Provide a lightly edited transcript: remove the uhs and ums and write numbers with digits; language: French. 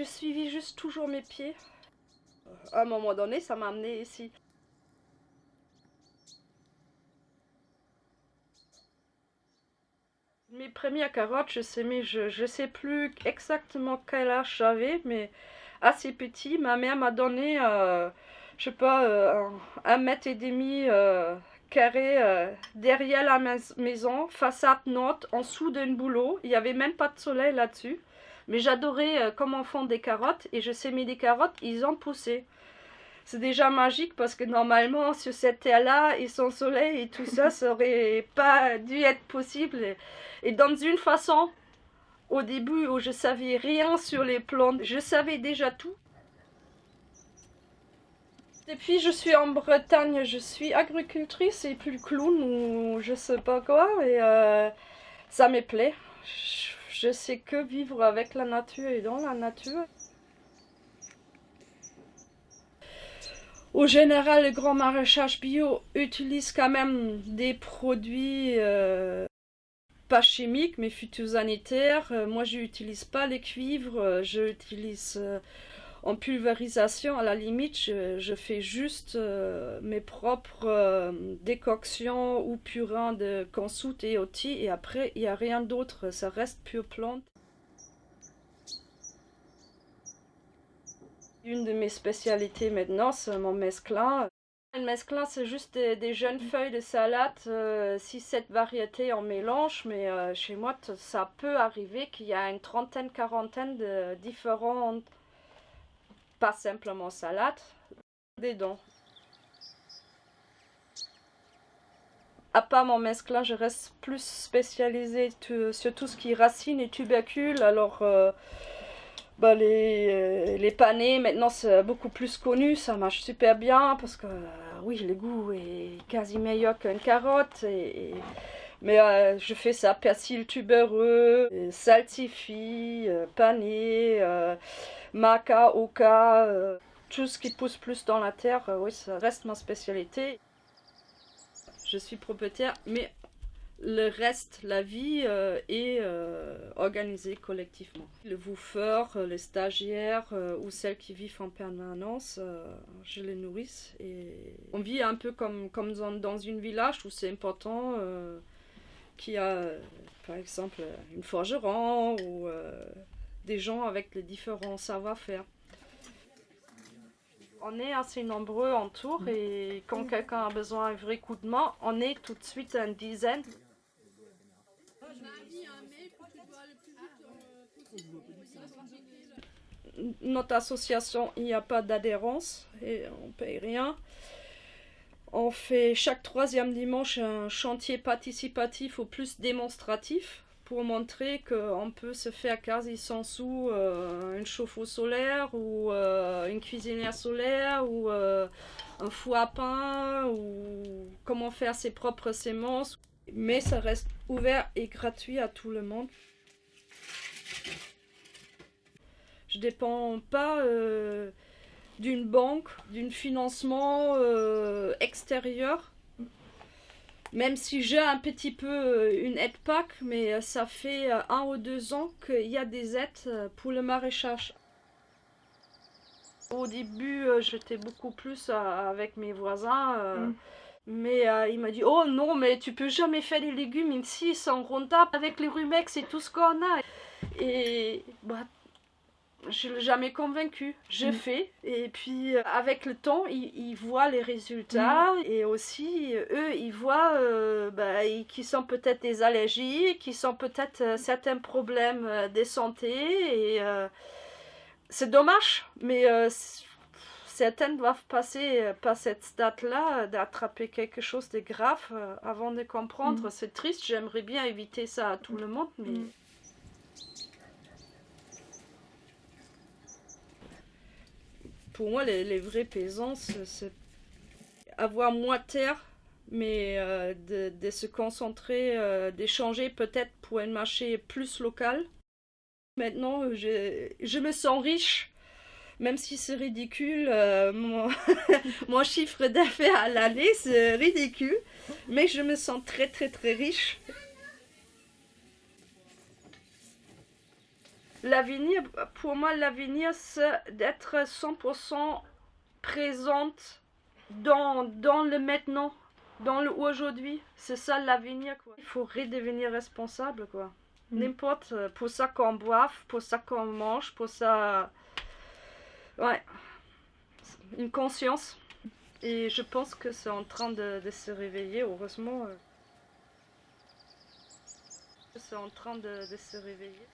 Je suivis juste toujours mes pieds. À un moment donné, ça m'a amené ici. Mes premières carottes, je sais plus exactement quel âge j'avais, mais assez petit. Ma mère m'a donné, je sais pas, 1,5 m carré derrière la maison, façade nord, en dessous d'un boulot. Il n'y avait même pas de soleil là-dessus. Mais j'adorais comment font des carottes et je semais des carottes, ils ont poussé. C'est déjà magique parce que normalement sur cette terre-là et sans soleil et tout ça, ça aurait pas dû être possible. Et dans une façon, au début où je savais rien sur les plantes, je savais déjà tout. Depuis je suis en Bretagne, je suis agricultrice et plus clown ou je sais pas quoi et ça me plaît. Je sais que vivre avec la nature et dans la nature. Au général, le grand maraîchage bio utilise quand même des produits pas chimiques, mais phytosanitaires. Moi, je n'utilise pas les cuivres, je utilise en pulvérisation. À la limite, je fais juste mes propres décoctions ou purins de consoude et oti, et après, il n'y a rien d'autre, ça reste pure plante. Une de mes spécialités maintenant, c'est mon mesclun. Le mesclun, c'est juste des jeunes feuilles de salade, 6-7 variétés en mélange, mais chez moi, ça peut arriver qu'il y a une trentaine, quarantaine de différentes, pas simplement salades, dedans. À part mon mesclun, je reste plus spécialisée sur tout ce qui est racines et tubercules, alors les panais, maintenant c'est beaucoup plus connu, ça marche super bien parce que oui, le goût est quasi meilleur qu'une carotte. Mais je fais ça, persil tubereux, salsifis, panais, maca, oca, tout ce qui pousse plus dans la terre, oui, ça reste ma spécialité. Je suis propriétaire, mais le reste, la vie, est organisée collectivement. Le woofer, les stagiaires ou celles qui vivent en permanence, je les nourris. Et on vit un peu comme dans une village où c'est important qu'il y a, par exemple, une forgeron ou des gens avec les différents savoir-faire. On est assez nombreux en tour et quand quelqu'un a besoin d'un vrai coup de main, on est tout de suite une dizaine. Notre association, il n'y a pas d'adhérence et on ne paye rien. On fait chaque 3e dimanche un chantier participatif ou plus démonstratif pour montrer qu'on peut se faire quasi sans sous un chauffe-eau solaire ou une cuisinière solaire ou un four à pain ou comment faire ses propres semences. Mais ça reste ouvert et gratuit à tout le monde. Je ne dépends pas d'une banque, d'un financement extérieur. Même si j'ai un petit peu une aide PAC, mais ça fait 1 ou 2 ans qu'il y a des aides pour le maraîchage. Au début, j'étais beaucoup plus avec mes voisins. Mais il m'a dit, oh non, mais tu peux jamais faire des légumes ici sans Roundup avec les Rumex et tout ce qu'on a. Et bah, je ne l'ai jamais convaincu. J'ai fait. Et puis, avec le temps, ils voient les résultats. Et aussi, eux, ils voient qu'ils sont peut-être des allergies, qu'ils sont peut-être certains problèmes de santé. Et c'est dommage. Mais certaines doivent passer par cette stade-là, d'attraper quelque chose de grave avant de comprendre. C'est triste. J'aimerais bien éviter ça à tout le monde. Mais... Pour moi, les vrais paysans, c'est avoir moins de terre, mais de se concentrer, d'échanger peut-être pour un marché plus local. Maintenant, je me sens riche, même si c'est ridicule. Mon chiffre d'affaires à l'année, c'est ridicule, mais je me sens très très très riche. L'avenir, pour moi, l'avenir, c'est d'être 100% présente dans le maintenant, dans le aujourd'hui. C'est ça l'avenir, quoi. Il faut redevenir responsable, quoi. N'importe, pour ça qu'on boive, pour ça qu'on mange, pour ça... Ouais, une conscience. Et je pense que c'est en train de se réveiller, heureusement. C'est en train de se réveiller.